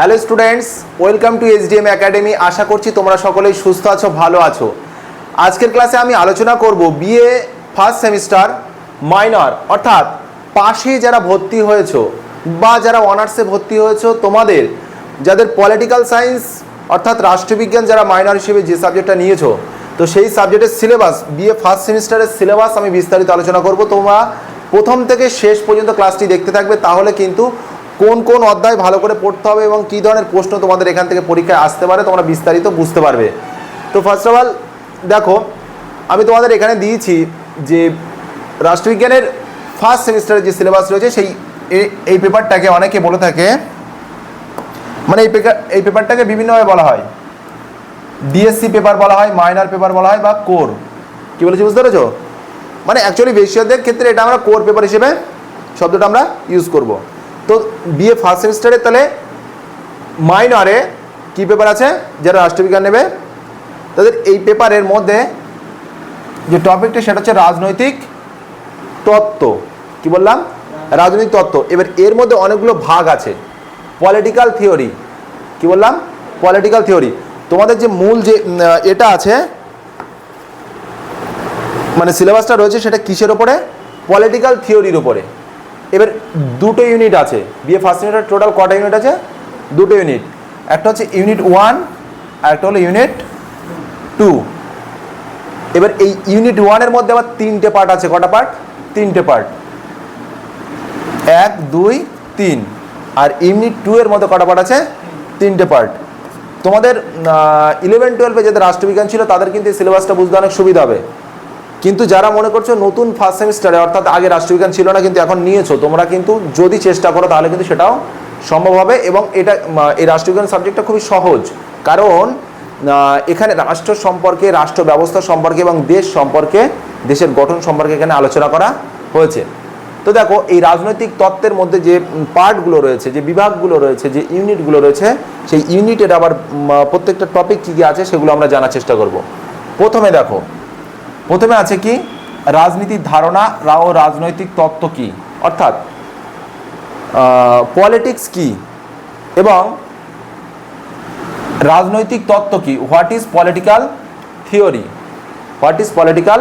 Hello students, welcome to HDM academy. আশা করছি তোমরা সকলেই সুস্থ আছো, ভালো আছো। আজকের ক্লাসে আমি আলোচনা করব বিএ ফার্স্ট সেমিস্টার মাইনর অর্থাৎ পাশে যারা ভর্তি হয়েছো বা যারা অনার্সে ভর্তি হয়েছো, তোমাদের যাদের পলিটিক্যাল সায়েন্স অর্থাৎ রাষ্ট্রবিজ্ঞান যারা মাইনর হিসেবে যে সাবজেক্টটা নিয়েছো, তো সেই সাবজেক্টের সিলেবাস, বিএ ফার্স্ট সেমিস্টারের সিলেবাস আমি বিস্তারিত আলোচনা করব। তোমরা প্রথম থেকে শেষ পর্যন্ত ক্লাসটি দেখতে থাকবে, তাহলে কিন্তু কোন কোন অধ্যায় ভালো করে পড়তে হবে এবং কী ধরনের প্রশ্ন তোমাদের এখান থেকে পরীক্ষায় আসতে পারে তোমরা বিস্তারিত বুঝতে পারবে। তো ফার্স্ট অফ অল দেখো, আমি তোমাদের এখানে দিয়েছি যে রাষ্ট্রবিজ্ঞানের ফার্স্ট সেমিস্টারের যে সিলেবাস রয়েছে সেই এই পেপারটাকে অনেকে বলে থাকে, মানে এই পেপারটাকে বিভিন্নভাবে বলা হয়। ডিএসসি পেপার বলা হয়, মাইনর পেপার বলা হয়, বা কোর। কী বলেছি বুঝতে পেরেছো? মানে অ্যাকচুয়ালি বেশিরভাগের ক্ষেত্রে এটা আমরা কোর পেপার হিসেবে শব্দটা আমরা ইউজ করব। তো বিএ ফার্স্ট সেমিস্টারে তাহলে মাইনরে কী পেপার আছে, যারা রাষ্ট্রবিজ্ঞান নেবে তাদের এই পেপারের মধ্যে যে টপিকটা সেটা হচ্ছে রাজনৈতিক তত্ত্ব। কি বললাম? রাজনৈতিক তত্ত্ব। এবার এর মধ্যে অনেকগুলো ভাগ আছে। পলিটিক্যাল থিওরি, কি বললাম? Political theory. তোমাদের যে মূল যে এটা আছে, মানে সিলেবাসটা রয়েছে, সেটা কিসের ওপরে? পলিটিক্যাল থিওরির ওপরে। এবার দুটো ইউনিট আছে বিএ ফার্স্ট সেমিস্টার। টোটাল কটা ইউনিট আছে? দুটো ইউনিট। একটা হচ্ছে ইউনিট 1 আর একটা হলো ইউনিট 2। এবার এই ইউনিট 1-এর মধ্যে আবার 3টে পার্ট আছে। কটা পার্ট? 3টে পার্ট, 1, 2, 3। আর ইউনিট 2-এর মধ্যে কটা পার্ট আছে? 3টে পার্ট। তোমাদের 11-12-এ যাদের রাষ্ট্রবিজ্ঞান ছিল তাদের কিন্তু এই সিলেবাসটা বুঝতে অনেক সুবিধা হবে। কিন্তু যারা মনে করছো নতুন ফার্স্ট সেমিস্টারে, অর্থাৎ আগে রাষ্ট্রবিজ্ঞান ছিল না কিন্তু এখন নিয়েছো, তোমরা কিন্তু যদি চেষ্টা করো তাহলে কিন্তু সেটাও সম্ভব হবে। এবং এই রাষ্ট্রবিজ্ঞান সাবজেক্টটা খুবই সহজ, কারণ এখানে রাষ্ট্র সম্পর্কে, রাষ্ট্র ব্যবস্থা সম্পর্কে এবং দেশ সম্পর্কে, দেশের গঠন সম্পর্কে এখানে আলোচনা করা হয়েছে। তো দেখো, এই রাজনৈতিক তত্ত্বের মধ্যে যে পার্টগুলো রয়েছে, যে বিভাগগুলো রয়েছে, যে ইউনিটগুলো রয়েছে, সেই ইউনিটের আবার প্রত্যেকটা টপিক কী কী আছে সেগুলো আমরা জানার চেষ্টা করব। প্রথমে দেখো, প্রথমে আছে কি? রাজনীতির ধারণা ও রাজনৈতিক তত্ত্ব কি, অর্থাৎ পলিটিক্স কি এবং রাজনৈতিক তত্ত্ব কি। What is political theory? What is political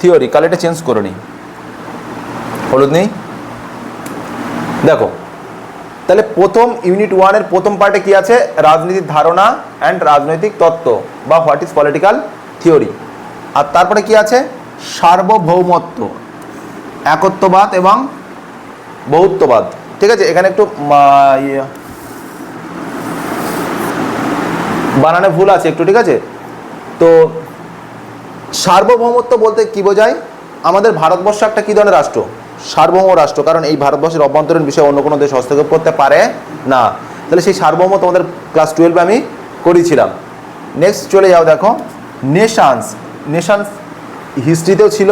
theory? কালারটা চেঞ্জ করে নিই, হলুদ নেই। দেখো, তাহলে প্রথম ইউনিট 1-এর প্রথম পার্টে কি আছে? রাজনীতির ধারণা অ্যান্ড রাজনৈতিক তত্ত্ব বা হোয়াট ইজ পলিটিক্যাল থিওরি। আর তারপরে কি আছে? সার্বভৌমত্ব, একত্ববাদ এবং বহুত্ববাদ। ঠিক আছে, এখানে একটু বানানে ভুল আছে একটু, ঠিক আছে। তো সার্বভৌমত্ব বলতে কি বোঝায়? আমাদের ভারতবর্ষ একটা কী ধরনের রাষ্ট্র? সার্বভৌম রাষ্ট্র, কারণ এই ভারতবর্ষের অভ্যন্তরীণ বিষয়ে অন্য কোনো দেশ হস্তক্ষেপ করতে পারে না। তাহলে সেই সার্বভৌম তোমাদের ক্লাস 12-এ আমি করিয়েছিলাম। নেক্সট চলে যাও, দেখো নেশানস। নেশানস হিস্ট্রিতেও ছিল,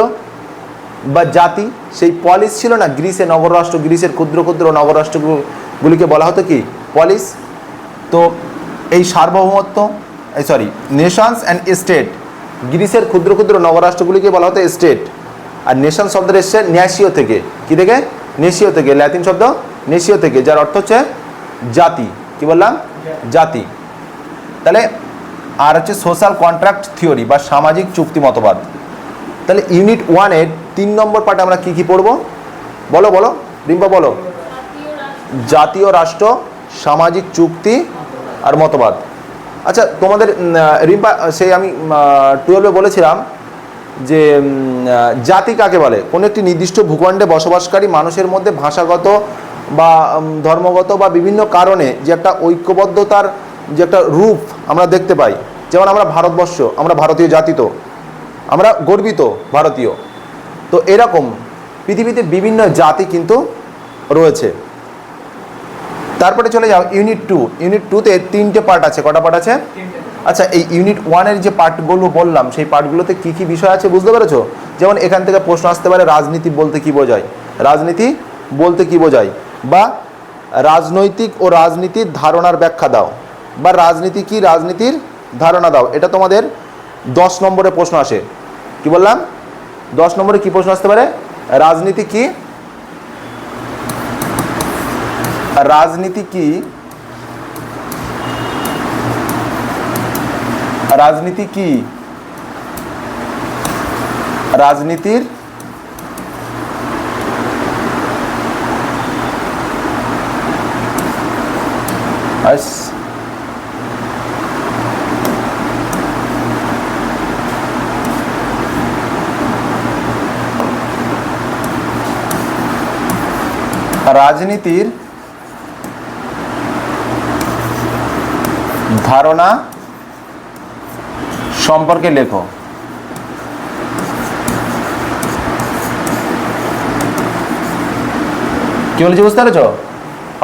বা জাতি। সেই পলিস ছিল না গ্রিসে, নগররাষ্ট্র, গ্রিসের ক্ষুদ্র ক্ষুদ্র নগররাষ্ট্রগুলিকে বলা হতো কি? পলিস। তো এই সার্বভৌমত্ব, নেশনস অ্যান্ড স্টেট, গ্রিসের ক্ষুদ্র ক্ষুদ্র নগররাষ্ট্রগুলিকে বলা হতো স্টেট। আর নেশন শব্দের এসছে ন্যাসিও থেকে। কি থেকে? নেশিও থেকে, ল্যাতিন শব্দ নেশিও থেকে, যার অর্থ হচ্ছে জাতি। কি বললাম? জাতি। তাহলে আর হচ্ছে সোশ্যাল কন্ট্রাক্ট থিওরি বা সামাজিক চুক্তি মতবাদ। তাহলে ইউনিট 1-এর 3 নম্বর পার্টে আমরা কি কি পড়বো? বলো বলো রিম্পা, বলো। জাতীয় রাষ্ট্র, সামাজিক চুক্তি আর মতবাদ। আচ্ছা, তোমাদের রিম্পা, সেই আমি 12-এ বলেছিলাম যে জাতি কাকে বলে? কোনো একটি নির্দিষ্ট ভূখণ্ডে বসবাসকারী মানুষের মধ্যে ভাষাগত বা ধর্মগত বা বিভিন্ন কারণে যে একটা ঐক্যবদ্ধতার যে একটা রূপ আমরা দেখতে পাই। যেমন আমরা ভারতবর্ষ, আমরা ভারতীয় জাতি, তো আমরা গর্বিত ভারতীয়। তো এরকম পৃথিবীতে বিভিন্ন জাতি কিন্তু রয়েছে। তারপরে চলে যাও ইউনিট 2। ইউনিট 2-তে 3টে পার্ট আছে। কটা পার্ট আছে? আচ্ছা, এই ইউনিট 1-এর যে পার্টগুলো বললাম, সেই পার্টগুলোতে কী কী বিষয় আছে বুঝতে পেরেছো? যেমন এখান থেকে প্রশ্ন আসতে পারে, রাজনীতি বলতে কী বোঝায়? রাজনীতি বলতে কী বোঝায়? বা রাজনৈতিক ও রাজনীতির ধারণার ব্যাখ্যা দাও, বা রাজনীতি কি, রাজনীতির ধারণা দাও। এটা তোমাদের 10 নম্বরে প্রশ্ন আসে। কি বললাম? 10 নম্বরে কি প্রশ্ন আসতে পারে? রাজনীতি কি, রাজনীতি কি রাজনীতি কি? রাজনীতির রাজনীতির ধারণা সম্পর্কে লেখো। কি বলছি বুঝতে পেরেছ?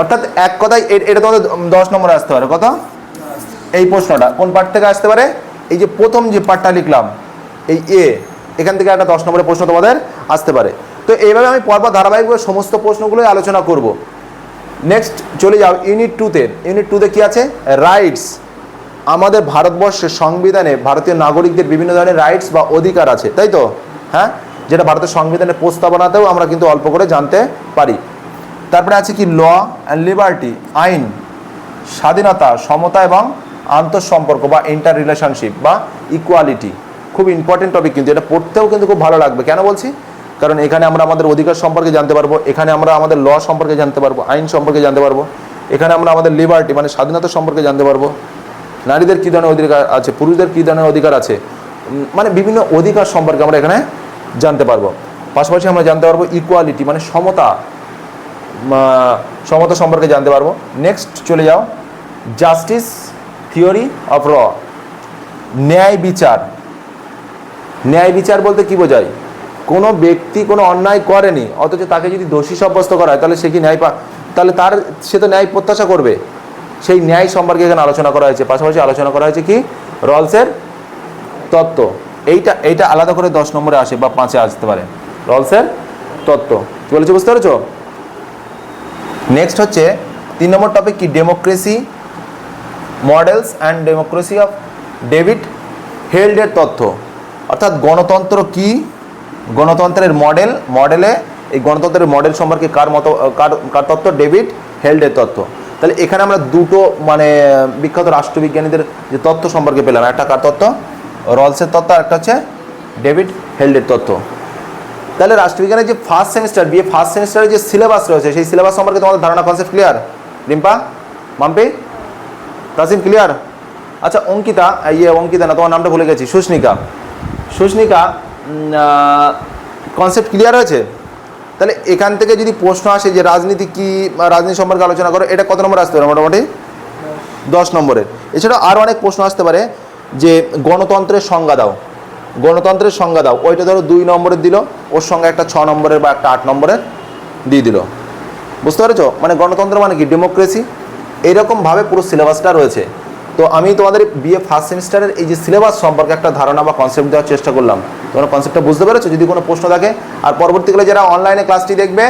অর্থাৎ এক কথায় এটা তোমাদের 10 নম্বরে আসতে পারে। কত? এই প্রশ্নটা কোন পার্ট থেকে আসতে পারে? এই যে প্রথম যে পার্টটা লিখলাম এই এখান থেকে একটা 10 নম্বরের প্রশ্ন তোমাদের আসতে পারে। তো এইভাবে আমি পরপর ধারাবাহিকভাবে সমস্ত প্রশ্নগুলোই আলোচনা করব। নেক্সট চলে যাও ইউনিট 2-তে। ইউনিট 2-তে কি আছে? রাইটস। আমাদের ভারতবর্ষের সংবিধানে ভারতীয় নাগরিকদের বিভিন্ন ধরনের রাইটস বা অধিকার আছে, তাই তো? হ্যাঁ, যেটা ভারতের সংবিধানের প্রস্তাবনাতেও আমরা কিন্তু অল্প করে জানতে পারি। তারপরে আছে কি? ল অ্যান্ড লিবার্টি, আইন, স্বাধীনতা, সমতা এবং আন্তঃসম্পর্ক বা ইন্টার রিলেশনশিপ বা ইকুয়ালিটি। খুব ইম্পর্টেন্ট টপিক, কিন্তু এটা পড়তেও কিন্তু খুব ভালো লাগবে। কেন বলছি? কারণ এখানে আমরা আমাদের অধিকার সম্পর্কে জানতে পারবো, এখানে আমরা আমাদের ল সম্পর্কে জানতে পারবো, আইন সম্পর্কে জানতে পারবো, এখানে আমরা আমাদের লিবার্টি মানে স্বাধীনতা সম্পর্কে জানতে পারবো, নারীদের কী ধরনের অধিকার আছে, পুরুষদের কী ধরনের অধিকার আছে, মানে বিভিন্ন অধিকার সম্পর্কে আমরা এখানে জানতে পারবো। পাশাপাশি আমরা জানতে পারবো ইকুয়ালিটি মানে সমতা সম্পর্কে জানতে পারবো। নেক্সট চলে যাও জাস্টিস থিওরি অফ ল, ন্যায় বিচার। ন্যায় বিচার বলতে কি বোঝায়? কোনো ব্যক্তি কোনো অন্যায় করেনি অথচ তাকে যদি দোষী সাব্যস্ত করা হয় তাহলে সে কি ন্যায় তাহলে সে তো ন্যায় প্রত্যাশা করবে। সেই ন্যায় সম্পর্কে এখানে আলোচনা করা হয়েছে। পাশাপাশি আলোচনা করা হয়েছে কি? রলসের তত্ত্ব। এইটা আলাদা করে 10 নম্বরে আসে বা 5-এ আসতে পারে। রলসের তত্ত্ব কি বলেছে বুঝতে পেরেছো? নেক্সট হচ্ছে 3 নম্বর টপিক কি? Democracy models and democracy of David হেল্ডের তথ্য। অর্থাৎ গণতন্ত্র কি, গণতন্ত্রের মডেলে এই গণতন্ত্রের মডেল সম্পর্কে কার তত্ত্ব? ডেভিড হেল্ডের তত্ত্ব। তাহলে এখানে আমরা দুটো মানে বিখ্যাত রাষ্ট্রবিজ্ঞানীদের যে তত্ত্ব সম্পর্কে পেলাম, একটা কার তত্ত্ব? রলসের তত্ত্ব, আর একটা হচ্ছে ডেভিড হেল্ডের তত্ত্ব। তাহলে রাষ্ট্রবিজ্ঞানের যে ফার্স্ট সেমিস্টার বিএ ফার্স্ট সেমিস্টারের যে সিলেবাস রয়েছে সেই সিলেবাস সম্পর্কে তোমাদের ধারণা concept clear? Rimpa, Mampi, Tasim clear? আচ্ছা অঙ্কিতা, অঙ্কিতা না, তোমার নামটা ভুলে গেছি, সুস্মিকা কনসেপ্ট ক্লিয়ার হয়েছে? তাহলে এখান থেকে যদি প্রশ্ন আসে যে রাজনীতি কি, রাজনীতি সম্পর্কে আলোচনা করো, এটা কত নম্বর আসতে পারে? মোটামুটি 10 নম্বরের। এছাড়াও আরও অনেক প্রশ্ন আসতে পারে যে গণতন্ত্রের সংজ্ঞা দাও, গণতন্ত্রের সংজ্ঞা দাও। ওইটা ধরো 2 নম্বরের দিল, ওর সঙ্গে একটা 6 নম্বরের বা একটা 8 নম্বরের দিয়ে দিল। বুঝতে পেরেছো? মানে গণতন্ত্র মানে কি? ডেমোক্রেসি। এইরকমভাবে পুরো সিলেবাসটা রয়েছে। তো আমি তোমাদের বিএ ফার্স্ট সেমিস্টারের এই যে সিলেবাস সম্পর্কে একটা ধারণা বা কনসেপ্ট দেওয়ার চেষ্টা করলাম। তোমরা কনসেপ্টটা বুঝতে পেরেছো? যদি কোনো প্রশ্ন থাকে, আর পরবর্তীকালে যারা অনলাইনে ক্লাসটি দেখবে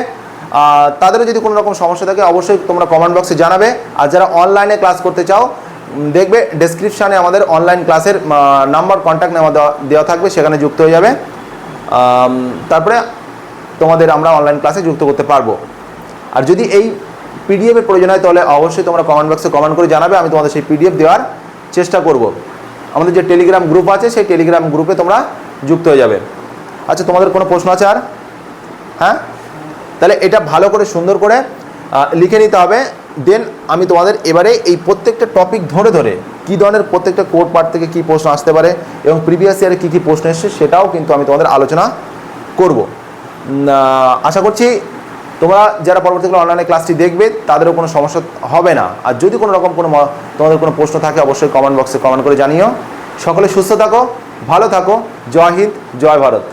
তাদেরও যদি কোনো রকম সমস্যা থাকে অবশ্যই তোমরা কমেন্ট বক্সে জানাবে। আর যারা অনলাইনে ক্লাস করতে চাও দেখবে ডেসক্রিপশানে আমাদের অনলাইন ক্লাসের নাম্বার, কন্ট্যাক্ট নাম্বার দেওয়া থাকবে, সেখানে যুক্ত হয়ে যাবে। তারপরে তোমাদের আমরা অনলাইন ক্লাসে যুক্ত করতে পারবো। আর যদি এই পিডিএফের প্রয়োজন হয় তাহলে অবশ্যই তোমরা কমেন্ট বক্সে কমেন্ট করে জানাবে, আমি তোমাদের সেই পিডিএফ দেওয়ার চেষ্টা করব। আমাদের যে টেলিগ্রাম গ্রুপ আছে সেই টেলিগ্রাম গ্রুপে তোমরা যুক্ত হয়ে যাবে। আচ্ছা তোমাদের কোনো প্রশ্ন আছে আর? হ্যাঁ, তাহলে এটা ভালো করে সুন্দর করে লিখে নিতে হবে। দেন আমি তোমাদের এবারে এই প্রত্যেকটা টপিক ধরে ধরে কী ধরনের প্রত্যেকটা কোড পার্ট থেকে কী প্রশ্ন আসতে পারে এবং প্রিভিয়াস ইয়ারে কী কী প্রশ্ন এসছে সেটাও কিন্তু আমি তোমাদের আলোচনা করব। আশা করছি তোমরা যারা পরবর্তীকালে অনলাইনে ক্লাসটি দেখবে তাদেরও কোনো সমস্যা হবে না। আর যদি কোনো রকম তোমাদের কোনো প্রশ্ন থাকে অবশ্যই কমেন্ট বক্সে কমেন্ট করে জানিও। সকলে সুস্থ থাকো, ভালো থাকো। জয় হিন্দ, জয় ভারত।